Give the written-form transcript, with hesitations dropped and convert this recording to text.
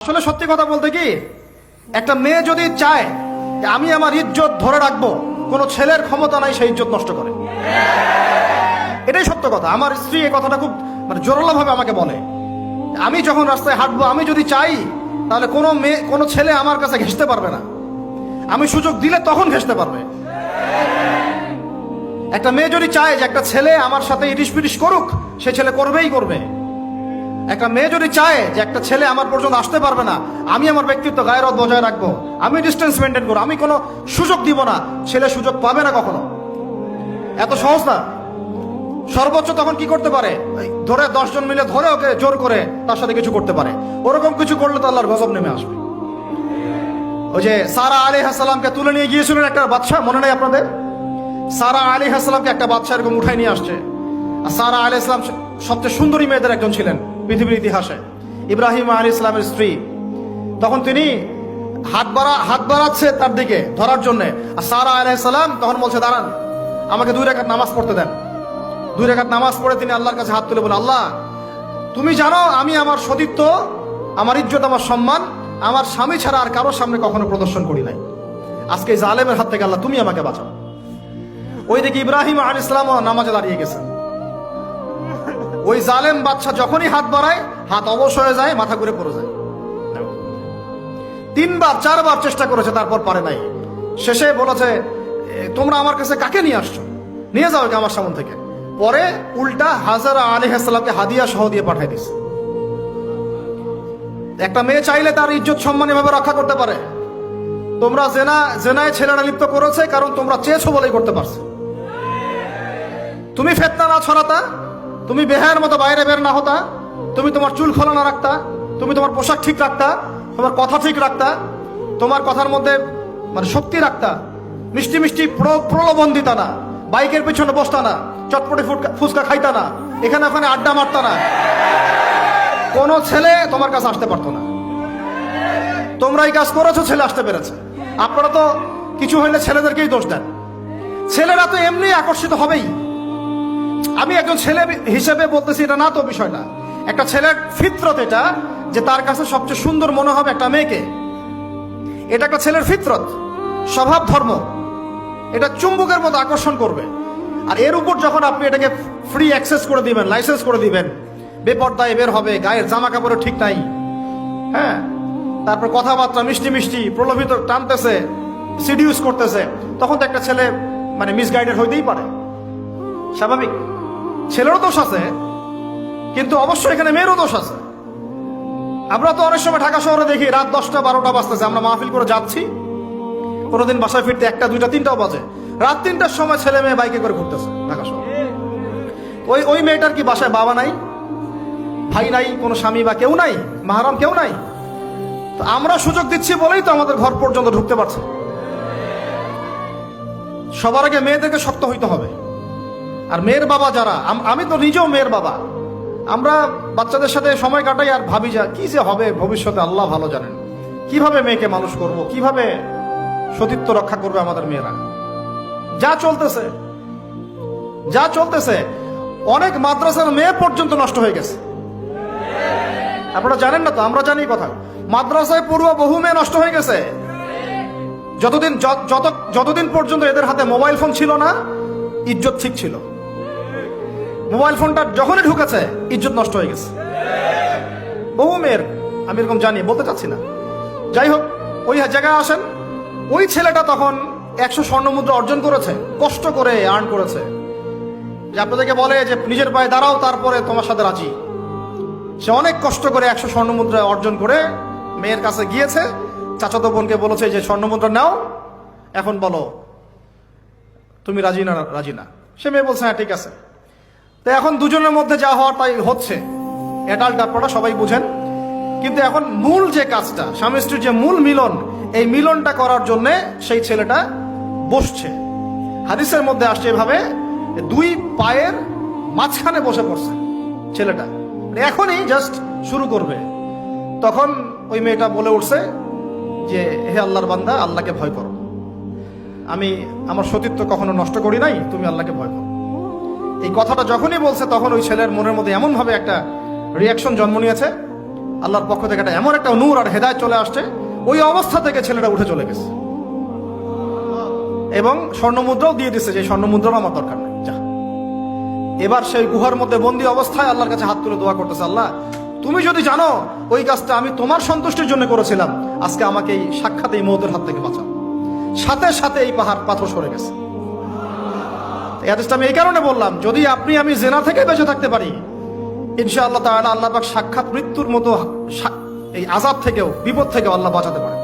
আসলে সত্যি কথা বলতে কি, একটা মেয়ে যদি চায় যে আমি আমার ইজ্জত ধরে রাখবো, কোনো ছেলের ক্ষমতা নাই সেই ইজ্জত নষ্ট করে। এটাই সত্য কথা। আমার স্ত্রী এই কথাটা খুব জোরালো ভাবে আমাকে বলে, আমি যখন রাস্তায় হাঁটবো, আমি যদি চাই তাহলে কোনো ছেলে আমার কাছে ঘেঁষতে পারবে না। আমি সুযোগ দিলে তখন ঘেঁষতে পারবে। একটা মেয়ে যদি চায় যে একটা ছেলে আমার সাথে ইটিস পিটিস করুক, সে ছেলে করবেই করবে। একটা মেয়ে যদি চায় যে একটা ছেলে আমার পর্যন্ত আসতে পারবে না, আমি আমার ব্যক্তিত্ব গায়রত বজায় রাখবো, আমি ডিস্টেন্স মেনটেন করবো, আমি কোনো সুযোগ দিব না, ছেলে সুযোগ পাবে না কখনো। এত সহজ না। সর্বোচ্চ তখন কি করতে পারে, ধরে 10 জন মিলে ধরে ওকে জোর করে তার সাথে কিছু করতে পারে। ওরকম কিছু করলে তো আল্লাহর গজব নেমে আসবে। ওই যে সারা আলাইহিস সালামকে তুলে নিয়ে গিয়েছিলেন একটা বাদশা, মনে নেই আপনাদের? সারা আলাইহিস সালামকে একটা বাদশা এরকম উঠাই নিয়ে আসছে। আর সারা আলাইহিস সালাম সবচেয়ে সুন্দরী মেয়েদের একজন ছিলেন পৃথিবীর ইতিহাসে, ইব্রাহিম আলাইহিস সালামের স্ত্রী। তখন তিনি হাত বাড়াচ্ছে তার দিকে ধরার জন্য। আর সারা আলাইহিস সালাম তখন বলছে, দাঁড়ান, আমাকে 2 রাকাত নামাজ পড়তে দেন। 2 রাকাত নামাজ পড়ে তিনি আল্লাহর কাছে হাত তুলে বলেন, আল্লাহ, তুমি জানো আমি আমার সতীত্ব, আমার ইজ্জত, আমার সম্মান আমার স্বামী ছাড়া আর কারোর সামনে কখনো প্রদর্শন করি নাই। আজকে এই জালেমের হাত থেকে আল্লাহ তুমি আমাকে বাঁচাও। ওইদিকে ইব্রাহিম আলাইহিস সালাম নামাজে দাঁড়িয়ে গেছেন। ওই জালেম বাদশা যখনই হাত বাড়ায়, হাত অবশ হয়ে যায়, মাথা ঘুরে পড়ে যায়। 3-4 চেষ্টা করেছে, তারপর পারে নাই। শেষে বলেছে, তোমরা আমার কাছে কাকে নিয়ে আসছো, নিয়ে যাও আমার সামনে থেকে। পরে উল্টা হাজারা আলাইহিস সালামকে হাদিয়া সহ দিয়ে পাঠাই দিছে। একটা মেয়ে চাইলে তার ইজ্জত সম্মান এভাবে রক্ষা করতে পারে। তোমরা জেনায় ছেলেরা লিপ্ত করেছে, কারণ তোমরা চেয়েছো বলেই করতে পারছো। তুমি ফিতনা না ছড়াতা, তুমি বেহায়ের মতো বাইরে বের না হতা, তুমি তোমার চুল খোলা না রাখতা, তুমি তোমার পোশাক ঠিক রাখতা, তোমার কথা ঠিক রাখতা, তোমার কথার মধ্যে শক্তি রাখতা, মিষ্টি মিষ্টি প্রলোভন দিতা না, বাইকের পিছনে বসতা না, চটপটি ফুচকা খাইতা না, এখানে ওখানে আড্ডা মারতা না, কোন ছেলে তোমার কাছে আসতে পারতো না। তোমরা এই কাজ করেছো, ছেলে আসতে পেরেছে। আপনারা তো কিছু হইলে ছেলেদেরকেই দোষ দেন। ছেলেরা তো এমনি আকর্ষিত হবেই। আমি একজন ছেলে হিসেবে বলতেছি, এটা না তো বিষয় না। একটা ছেলের ফিতরত এটা, যে তার কাছে সবচেয়ে সুন্দর মনে হবে একটা মেয়েকে। এটা একটা ছেলের ফিতরত, স্বভাব ধর্ম। এটা চুম্বকের মতো আকর্ষণ করবে। আর এর উপর যখন আপনি এটাকে ফ্রি অ্যাক্সেস করে দিবেন, লাইসেন্স করে দিবেন, বেপর্দায় বের হবে, গায়ের জামা কাপড়ও ঠিক নাই, হ্যাঁ, তারপর কথাবার্তা মিষ্টি মিষ্টি প্রলোভিত টানতেছে, সিডিউস করতেছে, তখন তো একটা ছেলে মিসগাইডেড হইতেই পারে। স্বাভাবিক। ছেলেরও দোষ আছে, কিন্তু অবশ্যই এখানে মেয়েরও দোষ আছে। আমরা তো অনেক সময় ঢাকা শহরে দেখি রাত 10টা-12টা বাজতেছে, আমরা মাহফিল করে যাচ্ছি, কোনোদিন বাসায় ফিরতে 1টা, 2টা, 3টাও বাজে। রাত 3টার সময় ছেলে মেয়ে বাইকে করে ঘুরতেছে ঢাকা শহরে। ওই মেয়েটার কি বাসায় বাবা নাই, ভাই নাই, কোনো স্বামী বা কেউ নাই, মাহারাম কেউ নাই? তো আমরা সুযোগ দিচ্ছি বলেই তো আমাদের ঘর পর্যন্ত ঢুকতে পারছে। সবার আগে মেয়েদেরকে শক্ত হইতে হবে। আর মেয়ের বাবা যারা, আমি তো নিজেও মেয়ের বাবা, আমরা বাচ্চাদের সাথে সময় কাটাই আর ভাবি যা কি যে হবে ভবিষ্যতে, আল্লাহ ভালো জানেন। কিভাবে মেয়েকে মানুষ করব, কিভাবে সতীত্ব রক্ষা করবে আমাদের মেয়েরা। যা চলতেছে, অনেক মাদ্রাসার মেয়ে পর্যন্ত নষ্ট হয়ে গেছে। আপনারা জানেন না তো, আমরা জানি কথা। মাদ্রাসায় পড়ুয়া বহু মেয়ে নষ্ট হয়ে গেছে। যতদিন পর্যন্ত এদের হাতে মোবাইল ফোন ছিল না, ইজ্জত ঠিক ছিল। মোবাইল ফোনটা যখনই ঢুকেছে, ইজ্জত নষ্ট হয়ে গেছে বহু মেয়ের। আমি এরকম জানি, বলতে চাচ্ছি না। যাই হোক, ওই জায়গায় আসেন, ওই ছেলেটা তখন 100 স্বর্ণমুদ্রা অর্জন করেছে, কষ্ট করে আর্ন করেছে। যে আপনাদেরকে বলে যে নিজের পায়ে দাঁড়াও, তারপরে তোমার সাথে রাজি। সে অনেক কষ্ট করে 100 স্বর্ণমুদ্রা অর্জন করে মেয়ের কাছে গিয়েছে। চাচাতো বোনকে বলেছে যে স্বর্ণমুদ্রা নাও, এখন বলো তুমি রাজি না। সে মেয়ে বলছে হ্যাঁ ঠিক আছে। তো এখন দুজনের মধ্যে যা হওয়ার তাই হচ্ছে, অ্যাডাল্ট আপনারা সবাই বুঝেন। কিন্তু এখন মূল যে কাজটা, স্বামী স্ত্রীর যে মূল মিলন, এই মিলনটা করার জন্য সেই ছেলেটা বসছে। হাদিসের মধ্যে আসছে এভাবে, 2 পায়ের মাঝখানে বসে পড়ছে ছেলেটা, এখনই জাস্ট শুরু করবে। তখন ওই মেয়েটা বলে উঠছে যে হে আল্লাহর বান্দা, আল্লাহকে ভয় করো। আমি আমার সতীত্ব কখনো নষ্ট করি নাই, তুমি আল্লাহকে ভয় করো। এই কথাটা যখনই বলছে, তখন ওই ছেলের মনের মধ্যে এমন ভাবে একটা রিয়াকশন জন্ম নিয়েছে, আল্লাহর পক্ষ থেকে এমন একটা নূর আর হেদায়েত চলে আসছে, ওই অবস্থা থেকে ছেলেটা উঠে চলে গেছে এবং স্বর্ণমুদ্রাও দিয়ে দিচ্ছে, যে স্বর্ণমুদ্রাও আমার দরকার নেই, যা। এবার সেই গুহার মধ্যে বন্দী অবস্থায় আল্লাহর কাছে হাত তুলে দোয়া করতেছে, আল্লাহ তুমি যদি জানো ওই কাজটা আমি তোমার সন্তুষ্টির জন্য করেছিলাম, আজকে আমাকে এই সাক্ষাৎ এই মৌতের হাত থেকে বাঁচাও। সাথে সাথে এই পাথর সরে গেছে। এই হাদিসটা আমি এই কারণে বললাম, যদি আপনি আমি জেনা থেকে বেঁচে থাকতে পারি, ইনশাআল্লাহ তাআলা আল্লাহ পাক সাক্ষাৎ মৃত্যুর মতো এই আযাব থেকেও, বিপদ থেকেও আল্লাহ বাঁচাতে পারে।